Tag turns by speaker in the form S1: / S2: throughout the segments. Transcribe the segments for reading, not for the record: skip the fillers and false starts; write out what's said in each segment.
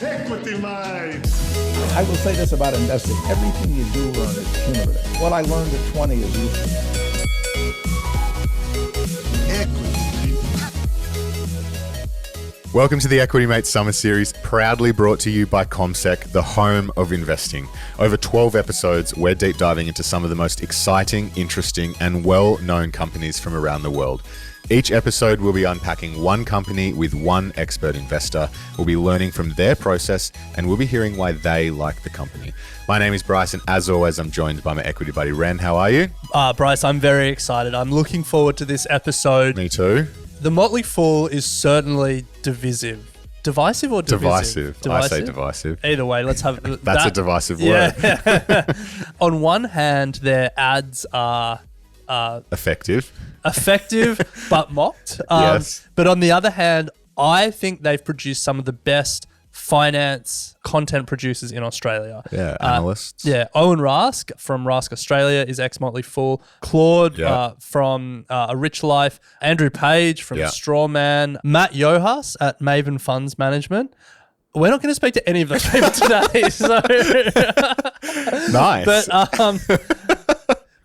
S1: Equity, mate.
S2: I will say this about investing. Everything you do learn is cumulative. What I learned at 20 is useful.
S3: Welcome to the Equity Mates Summer Series, proudly brought to you by CommSec, the home of investing. Over 12 episodes, we're deep diving into some of the most exciting, interesting, and well-known companies from around the world. Each episode, we'll be unpacking one company with one expert investor. We'll be learning from their process, and we'll be hearing why they like the company. My name is Bryce, and as always, I'm joined by my equity buddy, Ren. How are you?
S4: Bryce, I'm very excited. I'm looking forward to this episode.
S3: Me too.
S4: The Motley Fool is certainly divisive. Divisive or divisive?
S3: Divisive. I say divisive.
S4: Either way, let's have
S3: That's a divisive word.
S4: On one hand, their ads are
S3: Effective,
S4: but mocked.
S3: Yes.
S4: But on the other hand, I think they've produced some of the best finance content producers in Australia.
S3: Yeah, analysts.
S4: Owen Rask from Rask Australia is ex-Motley Fool. Claude from A Rich Life. Andrew Page from Strawman. Matt Yohas at Maven Funds Management. We're not going to speak to any of those people today. So
S3: Nice.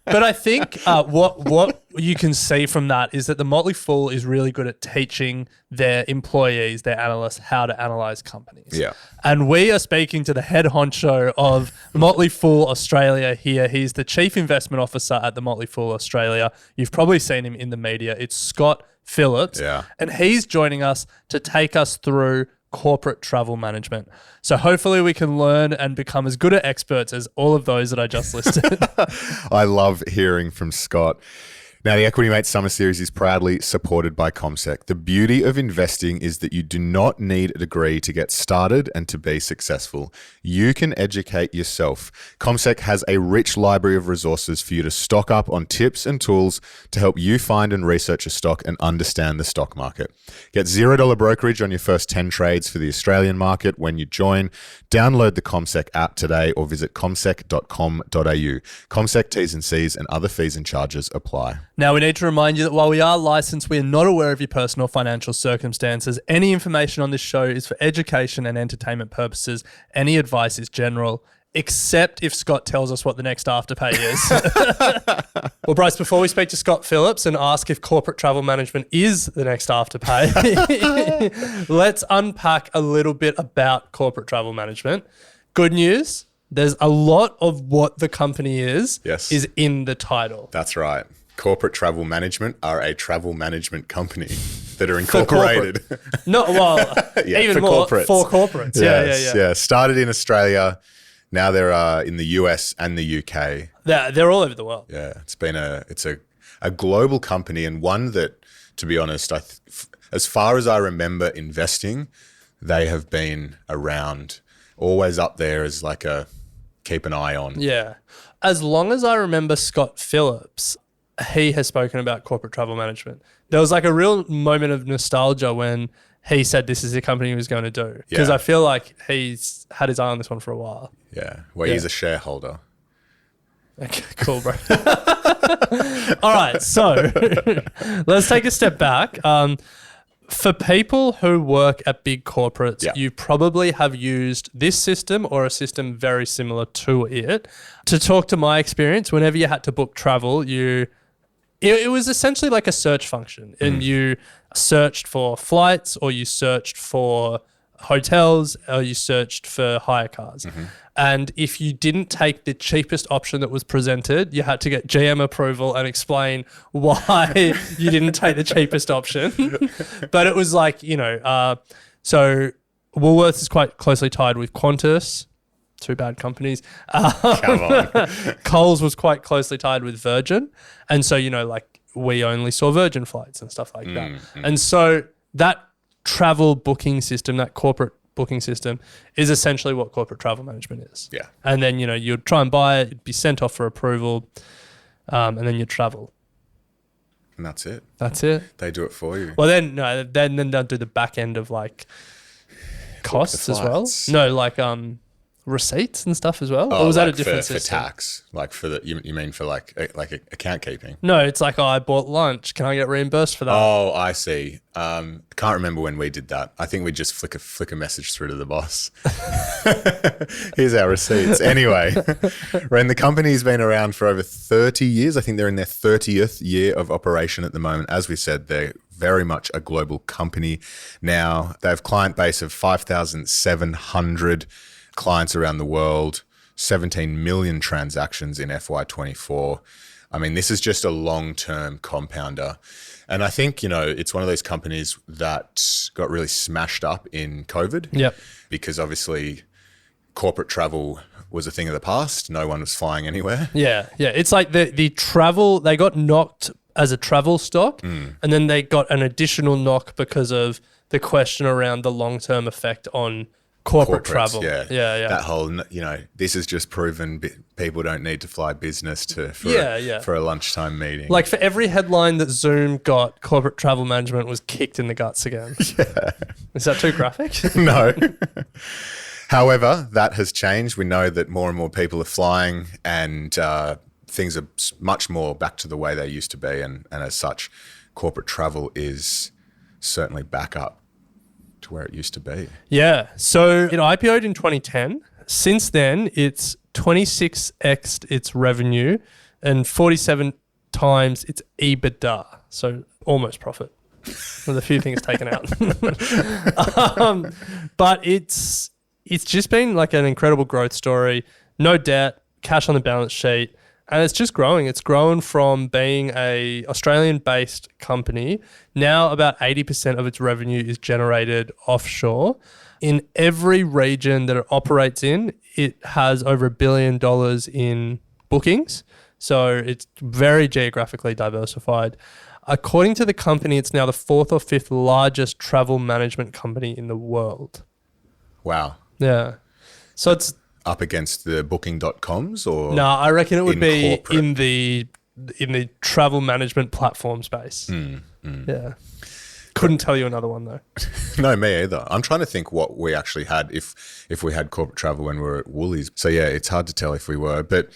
S4: But I think what you can see from that is that the Motley Fool is really good at teaching their employees, their analysts, how to analyze companies.
S3: Yeah.
S4: And we are speaking to the head honcho of Motley Fool Australia here. He's the Chief Investment Officer at the Motley Fool Australia. You've probably seen him in the media. It's Scott Phillips.
S3: Yeah.
S4: And he's joining us to take us through corporate travel management. So hopefully we can learn and become as good at experts as all of those that I just listed.
S3: I love hearing from Scott. Now, the Equity Mates Summer Series is proudly supported by CommSec. The beauty of investing is that you do not need a degree to get started and to be successful. You can educate yourself. CommSec has a rich library of resources for you to stock up on tips and tools to help you find and research a stock and understand the stock market. Get $0 brokerage on your first 10 trades for the Australian market when you join. Download the CommSec app today or visit commsec.com.au. CommSec T's and C's and other fees and charges apply.
S4: Now, we need to remind you that while we are licensed, we are not aware of your personal financial circumstances. Any information on this show is for education and entertainment purposes. Any advice is general, except if Scott tells us what the next afterpay is. Well, Bryce, before we speak to Scott Phillips and ask if corporate travel management is the next afterpay, let's unpack a little bit about corporate travel management. Good news, there's a lot of what the company is in the title.
S3: That's right. Corporate Travel Management are a travel management company that are incorporated.
S4: Even more
S3: corporates.
S4: For corporates. Yeah.
S3: Started in Australia. Now they're in the US and the UK.
S4: They're all over the world.
S3: Yeah, it's a global company, and one that, to be honest, as far as I remember investing, they have been around, always up there as like a keep an eye on.
S4: Yeah. As long as I remember Scott Phillips, he has spoken about corporate travel management. There was like a real moment of nostalgia when he said this is the company he was going to do. Because I feel like he's had his eye on this one for a while.
S3: Yeah. Well, he's a shareholder.
S4: Okay, cool, bro. All right. So let's take a step back. For people who work at big corporates, you probably have used this system or a system very similar to it. To talk to my experience, whenever you had to book travel, it was essentially like a search function, and you searched for flights, or you searched for hotels, or you searched for hire cars. And if you didn't take the cheapest option that was presented, you had to get GM approval and explain why you didn't take the cheapest option. But it was like, so Woolworths is quite closely tied with Qantas. Two bad companies.
S3: Come on.
S4: Coles was quite closely tied with Virgin. And so, we only saw Virgin flights and stuff like that. And so that travel booking system, that corporate booking system, is essentially what corporate travel management is.
S3: Yeah.
S4: And then, you'd try and buy it, it'd be sent off for approval, and then you'd travel.
S3: And that's it.
S4: That's it.
S3: They do it for you.
S4: Well, then they'll do the back end of like costs as well. No, like receipts and stuff as well? Or was that a different
S3: for
S4: system?
S3: tax? Like for the you mean for like account keeping?
S4: No, it's like, oh, I bought lunch. Can I get reimbursed for that?
S3: Oh, I see. Can't remember when we did that. I think we just flick a message through to the boss. Here's our receipts. Anyway, Ren, the company's been around for over 30 years. I think they're in their 30th year of operation at the moment. As we said, they're very much a global company now. They have client base of 5,700 clients around the world, 17 million transactions in FY24. I mean, this is just a long-term compounder. And I think, it's one of those companies that got really smashed up in COVID.
S4: Yep.
S3: Because obviously corporate travel was a thing of the past. No one was flying anywhere.
S4: Yeah. It's like the travel, they got knocked as a travel stock, and then they got an additional knock because of the question around the long-term effect on corporate travel.
S3: Yeah. That whole, this has just proven people don't need to fly business for a lunchtime meeting.
S4: Like for every headline that Zoom got, corporate travel management was kicked in the guts again. Yeah. Is that too graphic?
S3: No. However, that has changed. We know that more and more people are flying, and things are much more back to the way they used to be. And as such, corporate travel is certainly back up to where it used to be.
S4: Yeah. So it IPO'd in 2010. Since then, it's 26x'd its revenue and 47 times its EBITDA. So almost profit with a few things taken out. But it's just been like an incredible growth story. No debt, cash on the balance sheet. And it's just growing. It's grown from being a Australian-based company. Now about 80% of its revenue is generated offshore. In every region that it operates in, it has over $1 billion in bookings. So it's very geographically diversified. According to the company, it's now the 4th or 5th largest travel management company in the world.
S3: Wow.
S4: Yeah. So it's
S3: up against the booking.coms or?
S4: No, I reckon it would be
S3: corporate?
S4: in the travel management platform space. Yeah. Couldn't tell you another one though.
S3: No, me either. I'm trying to think what we actually had if we had corporate travel when we were at Woolies. So yeah, it's hard to tell if we were, but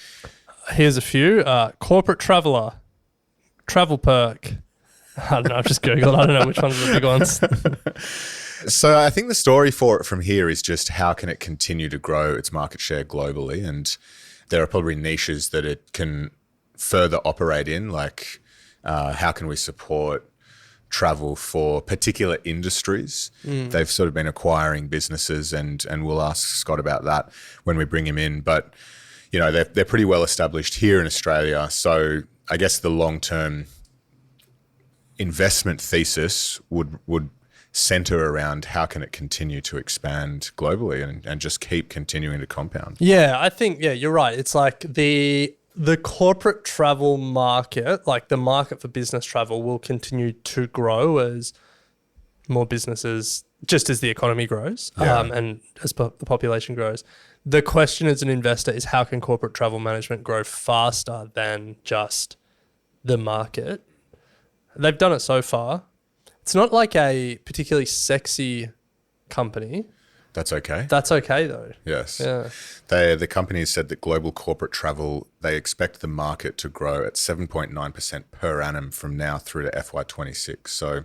S4: here's a few. Corporate Traveller, Travel Perk. I don't know, I've just Googled. I don't know which ones are the big ones.
S3: So I think the story for it from here is just how can it continue to grow its market share globally, and there are probably niches that it can further operate in, like how can we support travel for particular industries. They've sort of been acquiring businesses, and we'll ask Scott about that when we bring him in. But they're pretty well established here in Australia. So I guess the long-term investment thesis would center around how can it continue to expand globally and just keep continuing to compound.
S4: Yeah, I think, you're right. It's like the corporate travel market, like the market for business travel, will continue to grow as more businesses, just as the economy grows and as the population grows. The question as an investor is how can corporate travel management grow faster than just the market? They've done it so far. It's not like a particularly sexy company.
S3: That's okay.
S4: That's okay though.
S3: Yes.
S4: Yeah.
S3: The company said that global corporate travel, they expect the market to grow at 7.9% per annum from now through to FY26. So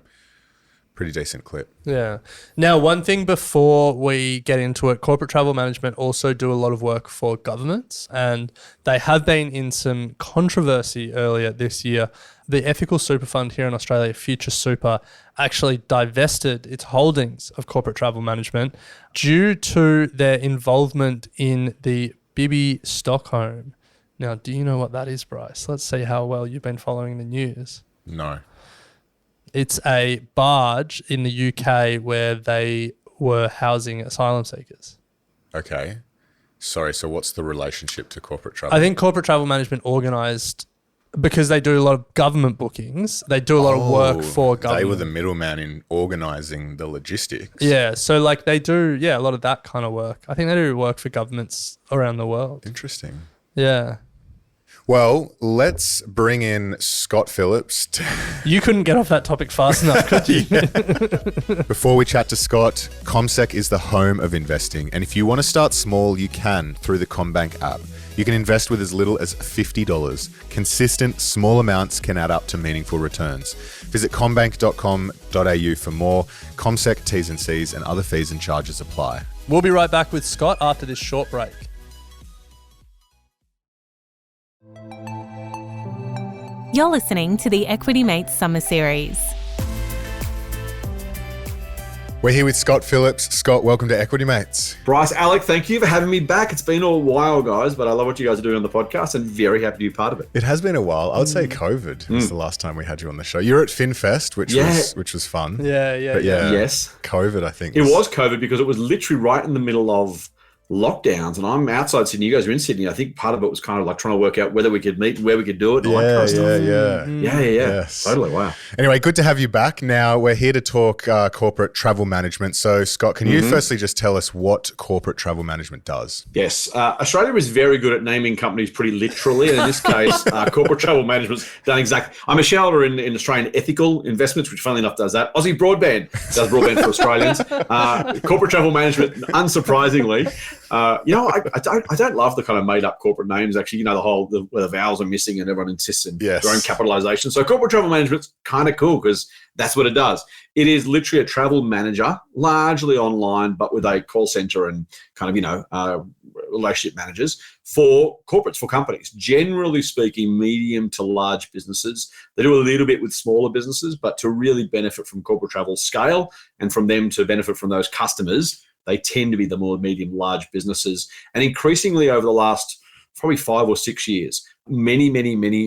S3: pretty decent clip.
S4: Yeah. Now, one thing before we get into it, Corporate Travel Management also do a lot of work for governments, and they have been in some controversy earlier this year. The ethical super fund here in Australia, Future Super, actually divested its holdings of Corporate Travel Management due to their involvement in the Bibi Stockholm. Now, do you know what that is, Bryce? Let's see how well you've been following the news.
S3: No.
S4: It's a barge in the UK where they were housing asylum seekers.
S3: Okay. Sorry, so what's the relationship to corporate travel?
S4: I think Corporate Travel Management organised, because they do a lot of government bookings, they do a lot of work for government.
S3: They were the middleman in organising the logistics.
S4: Yeah, so like they do, a lot of that kind of work. I think they do work for governments around the world.
S3: Interesting.
S4: Yeah.
S3: Well, let's bring in Scott Phillips.
S4: You couldn't get off that topic fast enough, could you?
S3: Before we chat to Scott, CommSec is the home of investing. And if you want to start small, you can through the CommBank app. You can invest with as little as $50. Consistent, small amounts can add up to meaningful returns. Visit commbank.com.au for more. CommSec T's and C's and other fees and charges apply.
S4: We'll be right back with Scott after this short break.
S5: You're listening to the Equity Mates Summer Series.
S3: We're here with Scott Phillips. Scott, welcome to Equity Mates.
S6: Bryce, Alec, thank you for having me back. It's been a while, guys, but I love what you guys are doing on the podcast and very happy to be part of it.
S3: It has been a while. I would say COVID was the last time we had you on the show. You're at FinFest, which was fun.
S4: Yeah.
S6: Yes.
S3: COVID, I think.
S6: It was COVID because it was literally right in the middle of lockdowns, and I'm outside Sydney. You guys are in Sydney. I think part of it was kind of like trying to work out whether we could meet and where we could do it and all that kind of stuff. Yeah.
S3: Yes.
S6: Totally. Wow.
S3: Anyway, good to have you back. Now, we're here to talk corporate travel management. So, Scott, can you firstly just tell us what corporate travel management does?
S6: Yes. Australia is very good at naming companies pretty literally. And in this case, corporate travel management's done exactly. I'm a shareholder in Australian Ethical Investments, which funnily enough does that. Aussie Broadband does broadband for Australians. Corporate travel management, unsurprisingly. I don't love the kind of made up corporate names. Actually, where the vowels are missing and everyone insists in their own capitalization. So corporate travel management's kind of cool because that's what it does. It is literally a travel manager, largely online, but with a call center and kind of, relationship managers for corporates, for companies. Generally speaking, medium to large businesses. They do a little bit with smaller businesses, but to really benefit from corporate travel scale and from them to benefit from those customers, they tend to be the more medium, large businesses. And increasingly over the last probably 5 or 6 years, many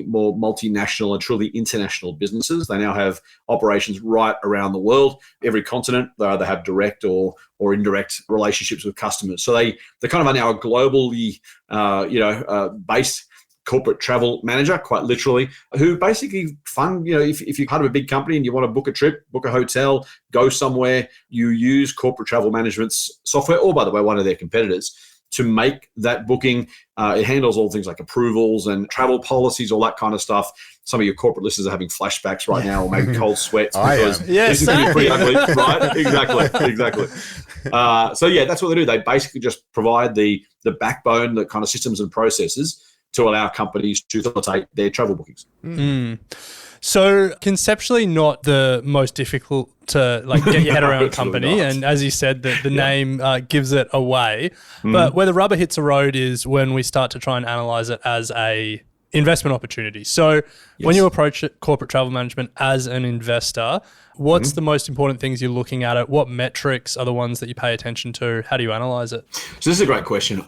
S6: more multinational and truly international businesses. They now have operations right around the world, every continent. They either have direct or indirect relationships with customers. So they kind of are now a globally based corporate travel manager, quite literally, who basically fund, if you're part of a big company and you want to book a trip, book a hotel, go somewhere, you use corporate travel management's software, or by the way, one of their competitors, to make that booking. It handles all things like approvals and travel policies, all that kind of stuff. Some of your corporate listeners are having flashbacks right now, or maybe cold sweats because this is going to be pretty ugly, right? Exactly. So that's what they do. They basically just provide the backbone, the kind of systems and processes to allow companies to facilitate their travel bookings.
S4: So conceptually not the most difficult to get your head around company.
S6: Not.
S4: And as you said, the name gives it away. But where the rubber hits the road is when we start to try and analyze it as a investment opportunity. So when you approach corporate travel management as an investor, what's the most important things you're looking at it? What metrics are the ones that you pay attention to? How do you analyze it?
S6: So this is a great question.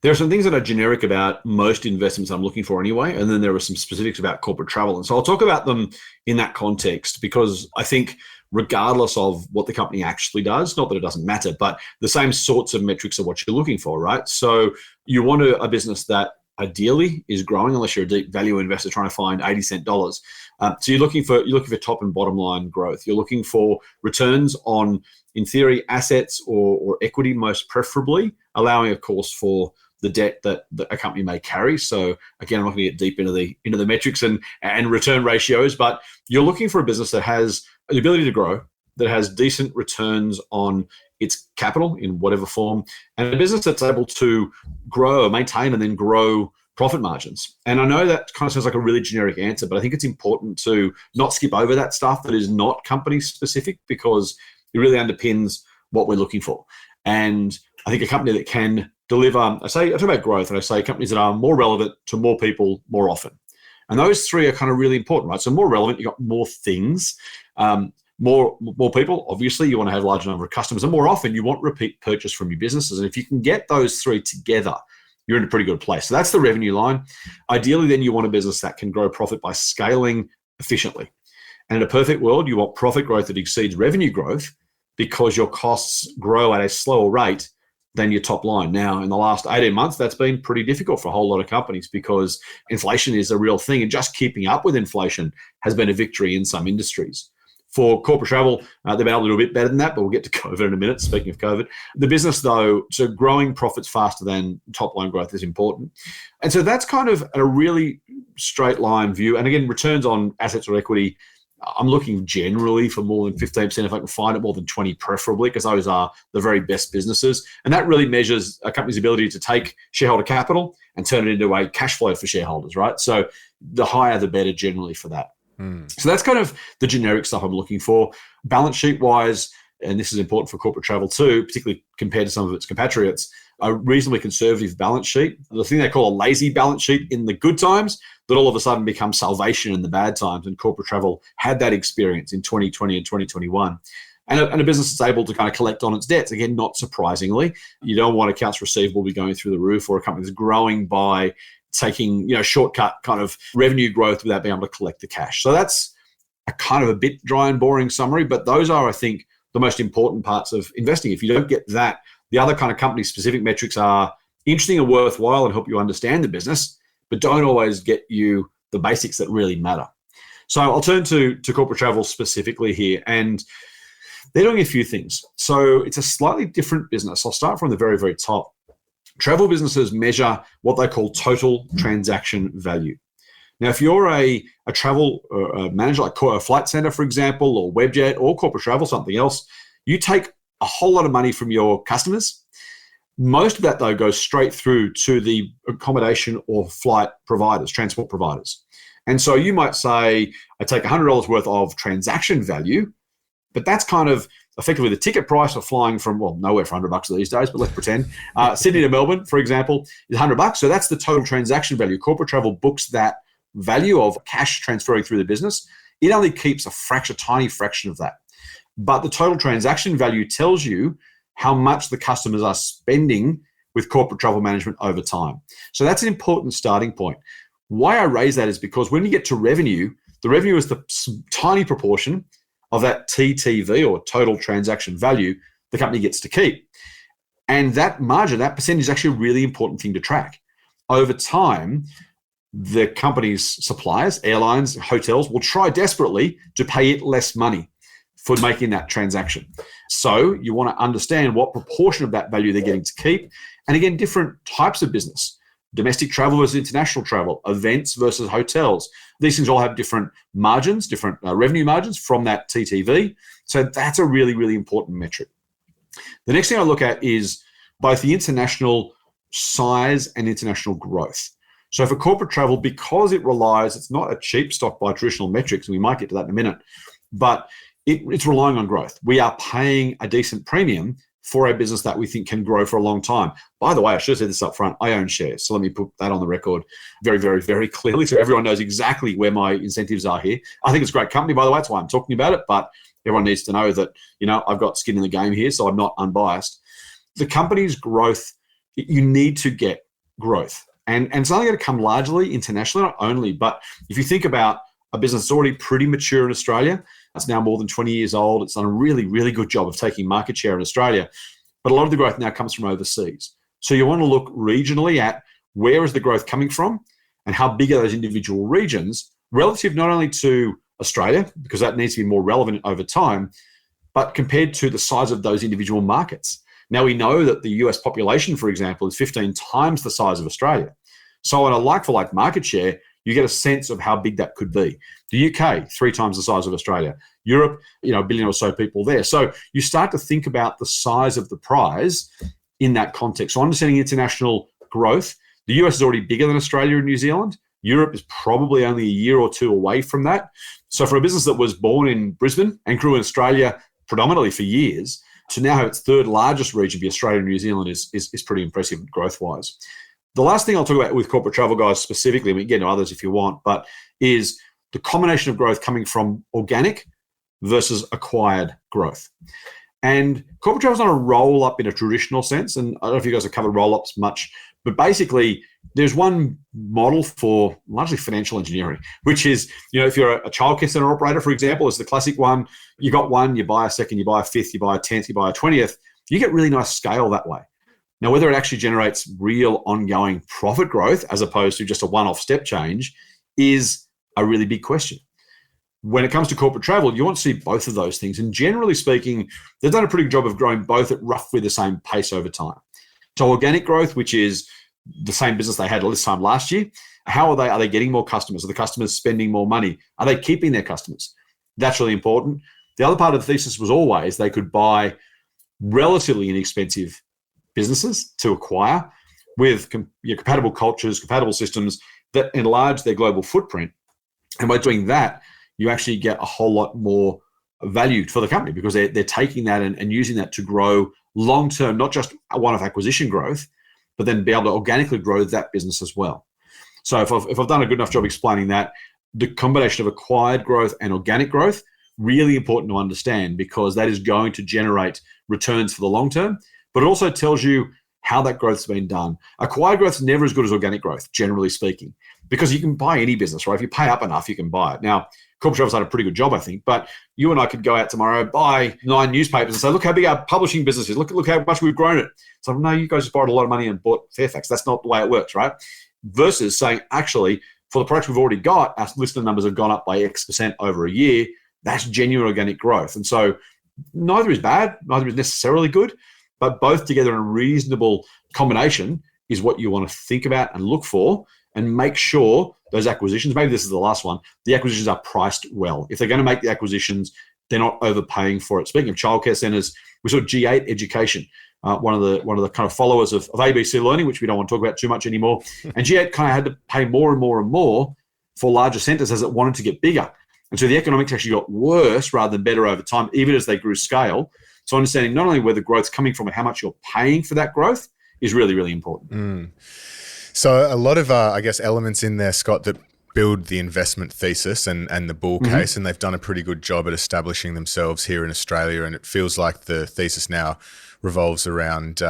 S6: There are some things that are generic about most investments I'm looking for anyway, and then there are some specifics about corporate travel. And so I'll talk about them in that context because I think regardless of what the company actually does, not that it doesn't matter, but the same sorts of metrics are what you're looking for, right? So you want a business that ideally is growing, unless you're a deep value investor trying to find 80-cent dollars. So you're looking for top and bottom line growth. You're looking for returns on, in theory, assets or equity, most preferably, allowing, of course, for the debt that a company may carry. So again, I'm not going to get deep into the metrics and return ratios, but you're looking for a business that has the ability to grow, that has decent returns on its capital in whatever form, and a business that's able to grow, maintain, and then grow profit margins. And I know that kind of sounds like a really generic answer, but I think it's important to not skip over that stuff that is not company specific because it really underpins what we're looking for. And I think a company that can deliver, I talk about growth, and I say companies that are more relevant to more people more often. And those three are kind of really important, right? So more relevant, you've got more things, more people. Obviously, you want to have a larger number of customers, and more often you want repeat purchase from your businesses. And if you can get those three together, you're in a pretty good place. So that's the revenue line. Ideally, then you want a business that can grow profit by scaling efficiently. And in a perfect world, you want profit growth that exceeds revenue growth because your costs grow at a slower rate than your top line. Now, in the last 18 months, that's been pretty difficult for a whole lot of companies because inflation is a real thing, and just keeping up with inflation has been a victory in some industries. For corporate travel, they've been able to do a bit better than that, but we'll get to COVID in a minute. Speaking of COVID, the business though, so growing profits faster than top line growth is important. And so that's kind of a really straight line view. And again, returns on assets or equity, I'm looking generally for more than 15% if I can find it, more than 20 preferably, because those are the very best businesses. And that really measures a company's ability to take shareholder capital and turn it into a cash flow for shareholders, right? So the higher, the better generally for that. So that's kind of the generic stuff I'm looking for. Balance sheet wise, and this is important for corporate travel too, particularly compared to some of its compatriots, a reasonably conservative balance sheet. The thing they call a lazy balance sheet in the good times that all of a sudden becomes salvation in the bad times. And corporate travel had that experience in 2020 and 2021. And a business that's able to kind of collect on its debts. Again, not surprisingly, you don't want accounts receivable be going through the roof, or a company that's growing by taking, shortcut kind of revenue growth without being able to collect the cash. So that's a kind of a bit dry and boring summary, but those are, I think, the most important parts of investing. If you don't get that, the other kind of company specific metrics are interesting and worthwhile and help you understand the business, but don't always get you the basics that really matter. So I'll turn to corporate travel specifically here, and they're doing a few things. So it's a slightly different business. I'll start from the very, very top. Travel businesses measure what they call total transaction value. Now, if you're a travel manager like a Flight Centre, for example, or Webjet or corporate travel, something else, you take a whole lot of money from your customers. Most of that, though, goes straight through to the accommodation or flight providers, transport providers. And so you might say, I take $100 worth of transaction value, but that's kind of effectively the ticket price of flying from, well, nowhere for $100 these days, but let's pretend. Sydney to Melbourne, for example, is $100. So that's the total transaction value. Corporate travel books that value of cash transferring through the business. It only keeps a tiny fraction of that. But the total transaction value tells you how much the customers are spending with corporate travel management over time. So that's an important starting point. Why I raise that is because when you get to revenue, the revenue is the tiny proportion of that TTV, or total transaction value, the company gets to keep. And that margin, that percentage, is actually a really important thing to track. Over time, the company's suppliers, airlines, hotels, will try desperately to pay it less money for making that transaction. So you want to understand what proportion of that value they're getting to keep. And again, different types of business. Domestic travel versus international travel, events versus hotels. These things all have different margins, different revenue margins from that TTV. So that's a really, really important metric. The next thing I look at is both the international size and international growth. So for corporate travel, because it's not a cheap stock by traditional metrics, and we might get to that in a minute, but it's relying on growth. We are paying a decent premium for a business that we think can grow for a long time. By the way, I should have said this up front, I own shares. So let me put that on the record very, very, very clearly so everyone knows exactly where my incentives are here. I think it's a great company, by the way. That's why I'm talking about it. But everyone needs to know that, I've got skin in the game here, so I'm not unbiased. The company's growth, you need to get growth. And it's only going to come largely internationally, not only, but if you think about a business that's already pretty mature in Australia, it's now more than 20 years old. It's done a really, really good job of taking market share in Australia. But a lot of the growth now comes from overseas. So you want to look regionally at where is the growth coming from and how big are those individual regions relative not only to Australia, because that needs to be more relevant over time, but compared to the size of those individual markets. Now we know that the US population, for example, is 15 times the size of Australia. So on a like-for-like market share, you get a sense of how big that could be. The UK, 3 times the size of Australia. Europe, a billion or so people there. So you start to think about the size of the prize in that context. So understanding international growth, the US is already bigger than Australia and New Zealand. Europe is probably only a year or two away from that. So for a business that was born in Brisbane and grew in Australia predominantly for years, to now have its third largest region be Australia and New Zealand is pretty impressive growth-wise. The last thing I'll talk about with corporate travel guys specifically, we can get into others if you want, but is the combination of growth coming from organic versus acquired growth. And corporate travel is not a roll-up in a traditional sense, and I don't know if you guys have covered roll-ups much, but basically there's one model for largely financial engineering, which is, if you're a childcare center operator, for example, it's the classic one. You got one, you buy a second, you buy a fifth, you buy a 10th, you buy a 20th. You get really nice scale that way. Now, whether it actually generates real ongoing profit growth as opposed to just a one-off step change is a really big question. When it comes to corporate travel, you want to see both of those things. And generally speaking, they've done a pretty good job of growing both at roughly the same pace over time. So organic growth, which is the same business they had this time last year, how are they? Are they getting more customers? Are the customers spending more money? Are they keeping their customers? That's really important. The other part of the thesis was always they could buy relatively inexpensive businesses to acquire with compatible cultures, compatible systems that enlarge their global footprint. And by doing that, you actually get a whole lot more value for the company because they're taking that and using that to grow long-term, not just one-off acquisition growth, but then be able to organically grow that business as well. So if I've done a good enough job explaining that, the combination of acquired growth and organic growth, really important to understand because that is going to generate returns for the long term, but it also tells you how that growth's been done. Acquired growth is never as good as organic growth, generally speaking, because you can buy any business, right? If you pay up enough, you can buy it. Now, Corporate Travel's done a pretty good job, I think, but you and I could go out tomorrow, buy 9 newspapers and say, look how big our publishing business is. Look how much we've grown it. So, no, you guys just borrowed a lot of money and bought Fairfax. That's not the way it works, right? Versus saying, actually, for the products we've already got, our listener numbers have gone up by X% over a year. That's genuine organic growth. And so neither is bad, neither is necessarily good, but both together in a reasonable combination is what you want to think about and look for and make sure those acquisitions, maybe this is the last one, the acquisitions are priced well. If they're going to make the acquisitions, they're not overpaying for it. Speaking of childcare centres, we saw G8 Education, one of the kind of followers of ABC Learning, which we don't want to talk about too much anymore. And G8 kind of had to pay more and more and more for larger centres as it wanted to get bigger. And so the economics actually got worse rather than better over time, even as they grew scale. So understanding not only where the growth's coming from and how much you're paying for that growth is really, really important.
S3: So a lot of, I guess, elements in there, Scott, that build the investment thesis and the bull case, and they've done a pretty good job at establishing themselves here in Australia. And it feels like the thesis now revolves around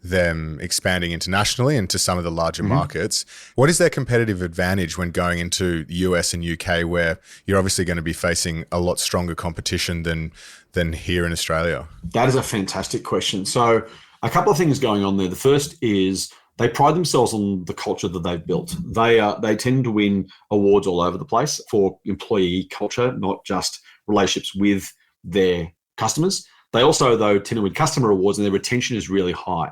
S3: them expanding internationally into some of the larger markets. What is their competitive advantage when going into the US and UK, where you're obviously going to be facing a lot stronger competition than here in Australia?
S6: That is a fantastic question. So a couple of things going on there. The first is they pride themselves on the culture that they've built. They tend to win awards all over the place for employee culture, not just relationships with their customers. They also, though, tend to win customer awards, and their retention is really high.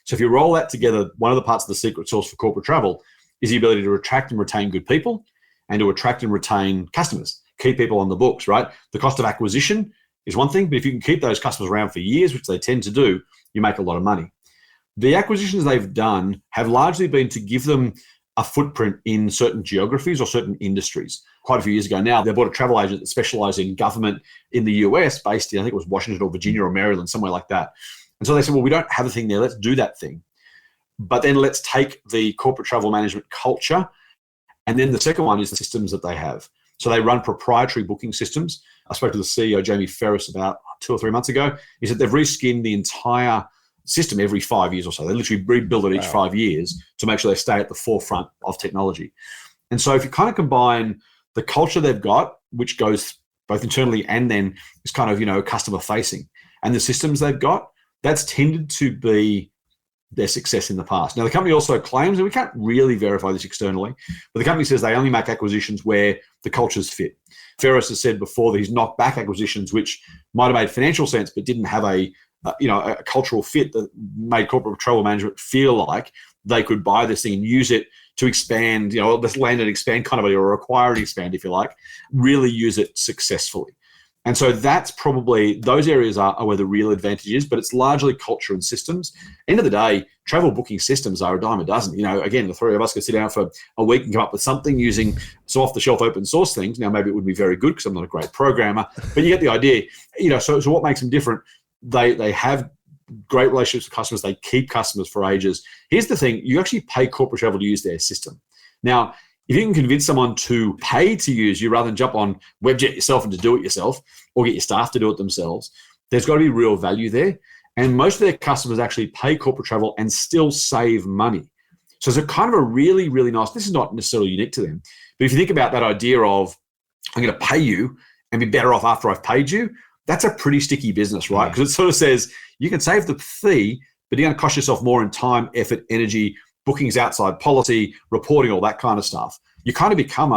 S6: So if you roll that together, one of the parts of the secret sauce for corporate travel is the ability to attract and retain good people and to attract and retain customers, keep people on the books, right? The cost of acquisition is one thing, but if you can keep those customers around for years, which they tend to do, you make a lot of money. The acquisitions they've done have largely been to give them a footprint in certain geographies or certain industries. Quite a few years ago now, they bought a travel agent that specialized in government in the US, based in, I think it was Washington or Virginia or Maryland, somewhere like that. And so they said, well, we don't have a thing there. Let's do that thing. But then let's take the corporate travel management culture. And then the second one is the systems that they have. So they run proprietary booking systems. I spoke to the CEO, Jamie Ferris, about 2 or 3 months ago. He said they've reskinned the entire system every 5 years or so. They literally rebuild it each 5 years to make sure they stay at the forefront of technology. And so if you kind of combine the culture they've got, which goes both internally and then is kind of, customer facing, and the systems they've got, that's tended to be their success in the past. Now, the company also claims, and we can't really verify this externally, but the company says they only make acquisitions where the cultures fit. Ferris has said before that he's knocked back acquisitions which might have made financial sense but didn't have a cultural fit that made corporate travel management feel like they could buy this thing and use it to expand, this land and expand kind of, or acquire and expand, if you like, really use it successfully. And so that's probably, those areas are where the real advantage is, but it's largely culture and systems. End of the day, travel booking systems are a dime a dozen. Again, the three of us could sit down for a week and come up with something using some off-the-shelf open source things. Now, maybe it would be very good because I'm not a great programmer, but you get the idea. So what makes them different? They have great relationships with customers. They keep customers for ages. Here's the thing. You actually pay corporate travel to use their system. Now, if you can convince someone to pay to use you rather than jump on Webjet yourself and to do it yourself or get your staff to do it themselves, there's got to be real value there. And most of their customers actually pay corporate travel and still save money. So it's a kind of a really, really nice, this is not necessarily unique to them, but if you think about that idea of, I'm going to pay you and be better off after I've paid you, that's a pretty sticky business, right? Because it sort of says you can save the fee, but you're going to cost yourself more in time, effort, energy, bookings outside policy, reporting, all that kind of stuff. you kind of become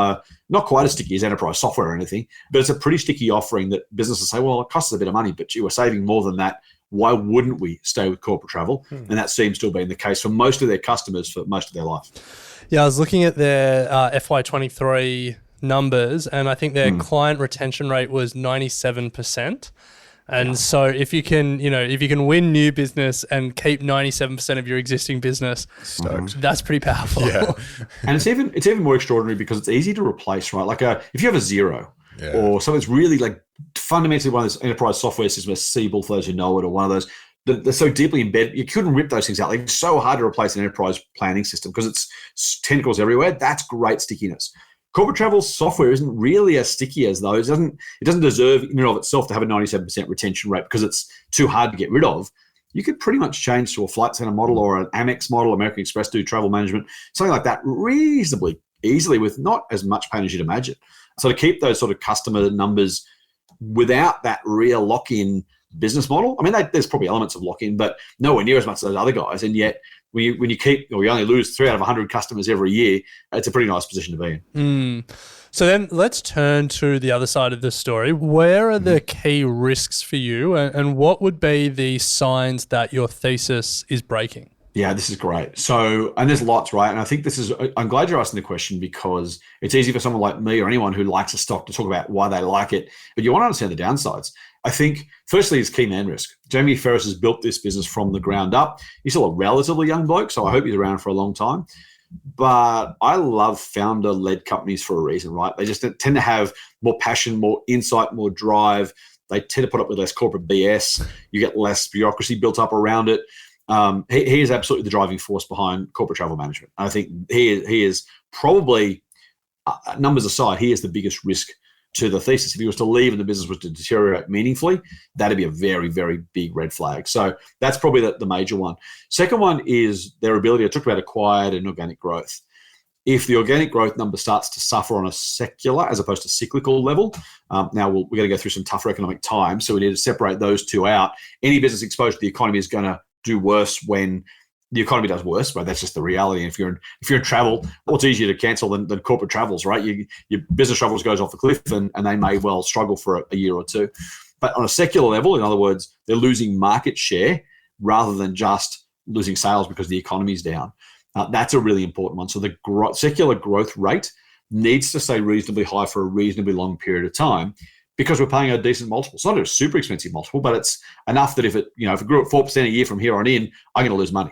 S6: not quite as sticky as enterprise software or anything, but it's a pretty sticky offering that businesses say, well, it costs us a bit of money, but you are saving more than that. Why wouldn't we stay with corporate travel? And that seems to have been the case for most of their customers for most of their life.
S4: Yeah, I was looking at their FY23 numbers, and I think their client retention rate was 97%. And so if you can win new business and keep 97% of your existing business, that's pretty powerful.
S3: Yeah.
S6: And it's even more extraordinary because it's easy to replace, right? Like if you have a Xero or something that's really like fundamentally one of those enterprise software systems, Siebel, for those who know it, or one of those, they're so deeply embedded, you couldn't rip those things out. Like, it's so hard to replace an enterprise planning system because it's tentacles everywhere. That's great stickiness. Corporate travel software isn't really as sticky as those. It doesn't deserve in and of itself to have a 97% retention rate because it's too hard to get rid of. You could pretty much change to a flight center model or an Amex model, American Express do travel management, something like that reasonably easily with not as much pain as you'd imagine. So to keep those sort of customer numbers without that real lock-in business model, I mean, there's probably elements of lock-in, but nowhere near as much as those other guys. And yet, when you only lose 3 out of 100 customers every year, it's a pretty nice position to be in.
S4: So then let's turn to the other side of the story. Where are the key risks for you, and what would be the signs that your thesis is breaking?
S6: Yeah, this is great. So, and there's lots, right? And I think I'm glad you're asking the question because it's easy for someone like me or anyone who likes a stock to talk about why they like it, but you want to understand the downsides. I think, firstly, it's key man risk. Jamie Ferris has built this business from the ground up. He's still a relatively young bloke, so I hope he's around for a long time. But I love founder-led companies for a reason, right? They just tend to have more passion, more insight, more drive. They tend to put up with less corporate BS. You get less bureaucracy built up around it. He is absolutely the driving force behind corporate travel management. I think he is probably, numbers aside, he is the biggest risk to the thesis. If he was to leave and the business was to deteriorate meaningfully, that'd be a very, very big red flag. So that's probably the major one. Second one is their ability, I talked about acquired and organic growth. If the organic growth number starts to suffer on a secular as opposed to cyclical level, now we're going to go through some tougher economic times, so we need to separate those two out. Any business exposed to the economy is going to do worse when the economy does worse, right? That's just the reality. And if you're in travel, what's easier to cancel than corporate travels, right? Your business travels goes off a cliff and they may well struggle for a year or two. But on a secular level, in other words, they're losing market share rather than just losing sales because the economy's down. That's a really important one. So the secular growth rate needs to stay reasonably high for a reasonably long period of time because we're paying a decent multiple. It's not a super expensive multiple, but it's enough that if it grew at 4% a year from here on in, I'm going to lose money.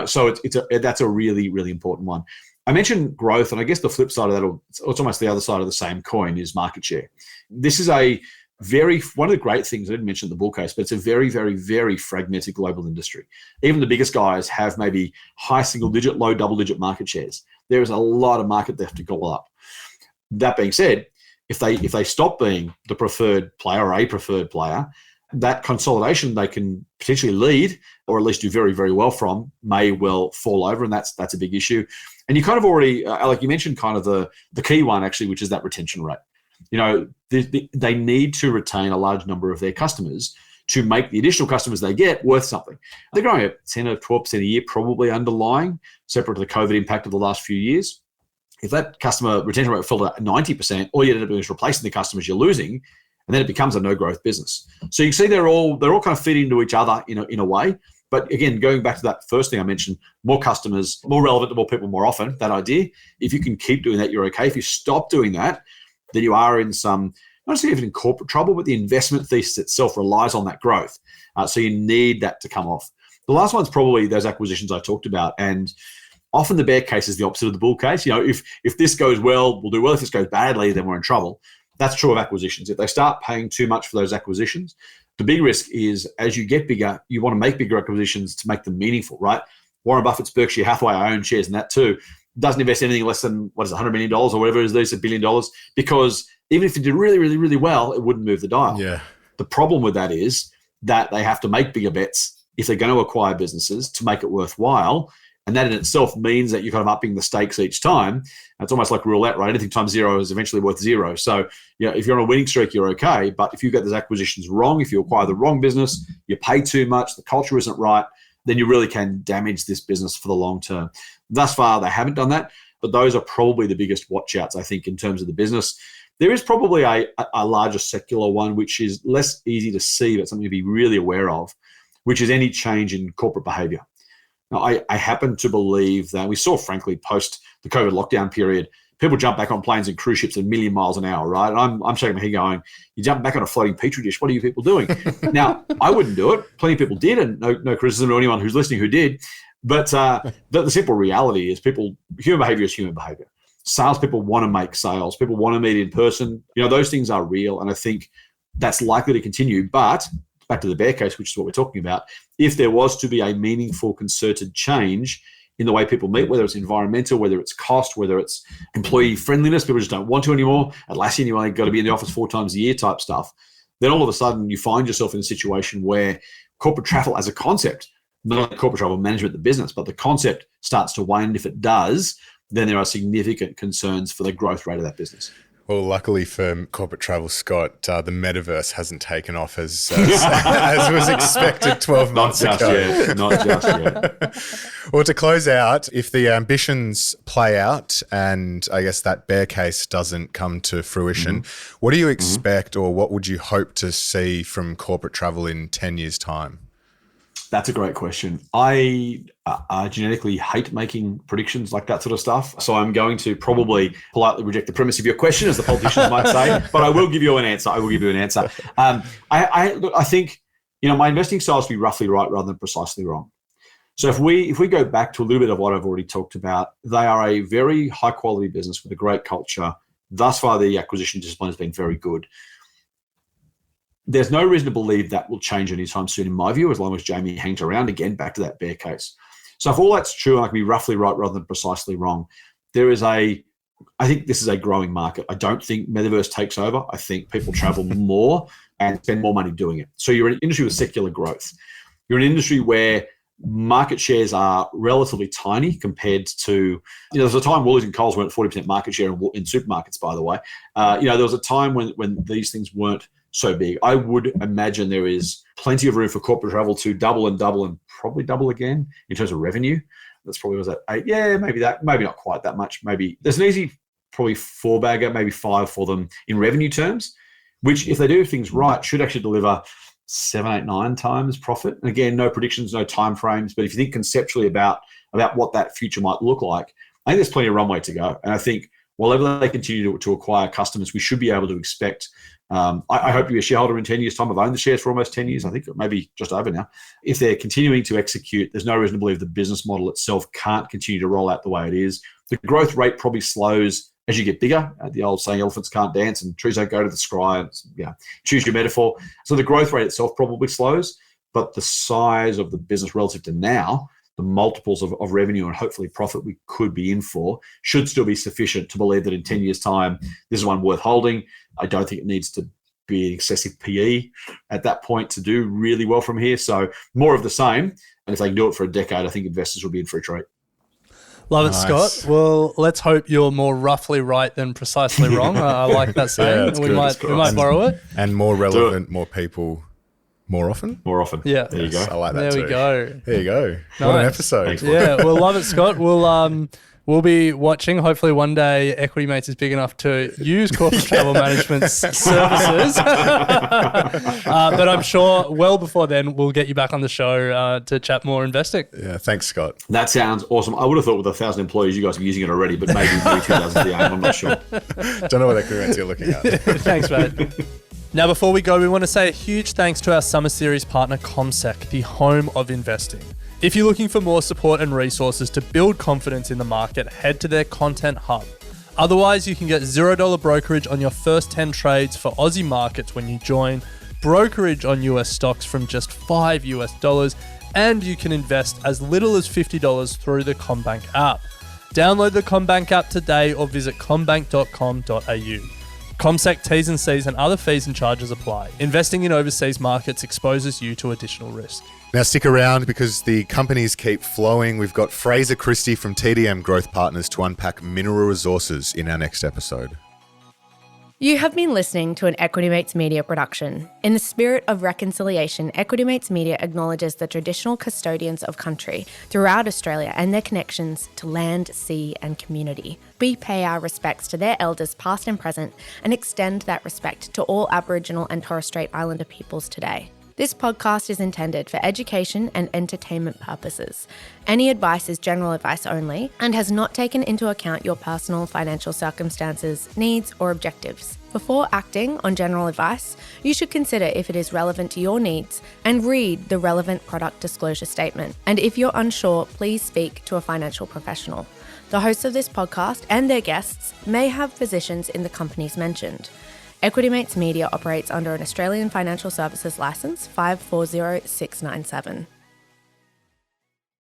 S6: So that's a really, really important one. I mentioned growth, and I guess the flip side of that, it's almost the other side of the same coin, is market share. This is one of the great things, I didn't mention the bull case, but it's a very, very, very fragmented global industry. Even the biggest guys have maybe high single-digit, low double-digit market shares. There is a lot of market left to go up. That being said, if they stop being the preferred player or a preferred player, that consolidation they can potentially lead or at least do very, very well from may well fall over, and that's a big issue. And you kind of already, Alec, you mentioned kind of the key one actually, which is that retention rate. They need to retain a large number of their customers to make the additional customers they get worth something. They're growing at 10 or 12% a year, probably underlying, separate to the COVID impact of the last few years. If that customer retention rate fell to 90%, all you end up doing is replacing the customers you're losing, and then it becomes a no-growth business. So you can see they're all kind of feeding into each other in a way. But again, going back to that first thing I mentioned, more customers, more relevant to more people more often, that idea, if you can keep doing that, you're okay. If you stop doing that, then you are in some, not necessarily even in corporate trouble, but the investment thesis itself relies on that growth. So you need that to come off. The last one's probably those acquisitions I talked about. And often the bear case is the opposite of the bull case. If this goes well, we'll do well. If this goes badly, then we're in trouble. That's true of acquisitions. If they start paying too much for those acquisitions, the big risk is as you get bigger, you want to make bigger acquisitions to make them meaningful, right? Warren Buffett's Berkshire Hathaway, I own shares in that too, doesn't invest anything less than, $100 million or whatever it is, $1 billion, because even if it did really, really, really well, it wouldn't move the dial.
S3: Yeah.
S6: The problem with that is that they have to make bigger bets if they're going to acquire businesses to make it worthwhile. And that in itself means that you're kind of upping the stakes each time. It's almost like roulette, right? Anything times zero is eventually worth zero. So, if you're on a winning streak, you're okay. But if you get those acquisitions wrong, if you acquire the wrong business, you pay too much, the culture isn't right, then you really can damage this business for the long term. Thus far, they haven't done that. but those are probably the biggest watch outs, I think, in terms of the business. There is probably a larger secular one, which is less easy to see, but something to be really aware of, which is any change in corporate behavior. Now, I happen to believe that we saw, frankly, post the COVID lockdown period, people jump back on planes and cruise ships at a million miles an hour, right? And I'm shaking my head going, you jump back on a floating petri dish, what are you people doing? Now, I wouldn't do it. Plenty of people did, and no criticism to anyone who's listening who did. But the simple reality is human behavior is human behavior. Salespeople want to make sales. People want to meet in person. Those things are real, and I think that's likely to continue. But back to the bear case, which is what we're talking about, if there was to be a meaningful, concerted change in the way people meet, whether it's environmental, whether it's cost, whether it's employee friendliness, people just don't want to anymore. Atlassian, you only got to be in the office 4 times a year type stuff. Then all of a sudden you find yourself in a situation where corporate travel as a concept, not only corporate travel management, the business, but the concept starts to wane. And if it does, then there are significant concerns for the growth rate of that business.
S3: Well, luckily for corporate travel, Scott, the metaverse hasn't taken off as was expected 12 months ago.
S6: Not just yet.
S3: Well, to close out, if the ambitions play out and I guess that bear case doesn't come to fruition, what do you expect or what would you hope to see from corporate travel in 10 years' time?
S6: That's a great question. I genetically hate making predictions like that sort of stuff. So I'm going to probably politely reject the premise of your question, as the politicians might say, but I will give you an answer. I think, my investing style is to be roughly right rather than precisely wrong. So if we go back to a little bit of what I've already talked about, they are a very high quality business with a great culture. Thus far, the acquisition discipline has been very good. There's no reason to believe that will change anytime soon, in my view, as long as Jamie hangs around. Again, back to that bear case. So if all that's true, I can be roughly right rather than precisely wrong. I think this is a growing market. I don't think metaverse takes over. I think people travel more and spend more money doing it. So you're in an industry with secular growth. You're in an industry where market shares are relatively tiny compared to, there was a time Woolies and Coles weren't 40% market share in supermarkets, by the way. There was a time when these things weren't so big. I would imagine there is plenty of room for corporate travel to double and probably double again in terms of revenue. That's probably was at 8. Yeah, maybe not quite that much. Maybe there's an easy probably 4-bagger, maybe 5 for them in revenue terms, which if they do things right should actually deliver 7, 8, 9 times profit. And again, no predictions, no time frames. But if you think conceptually about what that future might look like, I think there's plenty of runway to go. And I think whenever they continue to acquire customers, we should be able to expect. I hope you're a shareholder in 10 years' time. I've owned the shares for almost 10 years, I think, maybe just over now. If they're continuing to execute, there's no reason to believe the business model itself can't continue to roll out the way it is. The growth rate probably slows as you get bigger. The old saying, elephants can't dance and trees don't go to the sky. Choose your metaphor. So the growth rate itself probably slows, but the size of the business relative to now, the multiples of revenue and hopefully profit we could be in for should still be sufficient to believe that in 10 years' time, this is one worth holding. I don't think it needs to be excessive PE at that point to do really well from here. So more of the same. And if they can do it for a decade, I think investors will be in for a treat.
S4: Love it, Scott. Well, let's hope you're more roughly right than precisely wrong. I like that saying. We might borrow it.
S3: And more relevant, more people. More often?
S6: More often.
S4: Yeah.
S6: There you go.
S3: I like that
S4: too.
S3: There you go.
S4: Nice.
S3: What an episode.
S6: Thanks,
S4: yeah, we'll love it, Scott. We'll be watching. Hopefully one day Equity Mates is big enough to use corporate travel management's services. But I'm sure well before then we'll get you back on the show to chat more investing.
S3: Yeah, thanks, Scott.
S6: That sounds awesome. I would have thought with 1,000 employees you guys are using it already, but maybe 2,000 is the aim. I'm not sure.
S3: Don't know what equivalents you're looking at.
S4: Thanks, mate. Now, before we go, we want to say a huge thanks to our Summer Series partner, CommSec, the home of investing. If you're looking for more support and resources to build confidence in the market, head to their content hub. Otherwise, you can get $0 brokerage on your first 10 trades for Aussie markets when you join, brokerage on US stocks from just $5, and you can invest as little as $50 through the CommBank app. Download the CommBank app today or visit commbank.com.au. CommSec T's and C's and other fees and charges apply. Investing in overseas markets exposes you to additional risk.
S3: Now stick around because the companies keep flowing. We've got Fraser Christie from TDM Growth Partners to unpack mineral resources in our next episode.
S7: You have been listening to an Equity Mates Media production. In the spirit of reconciliation, Equity Mates Media acknowledges the traditional custodians of country throughout Australia and their connections to land, sea and community. We pay our respects to their elders past and present and extend that respect to all Aboriginal and Torres Strait Islander peoples today. This podcast is intended for education and entertainment purposes. Any advice is general advice only and has not taken into account your personal financial circumstances, needs, or objectives. Before acting on general advice, you should consider if it is relevant to your needs and read the relevant product disclosure statement. And if you're unsure, please speak to a financial professional. The hosts of this podcast and their guests may have positions in the companies mentioned. Equity Mates Media operates under an Australian Financial Services Licence 540697.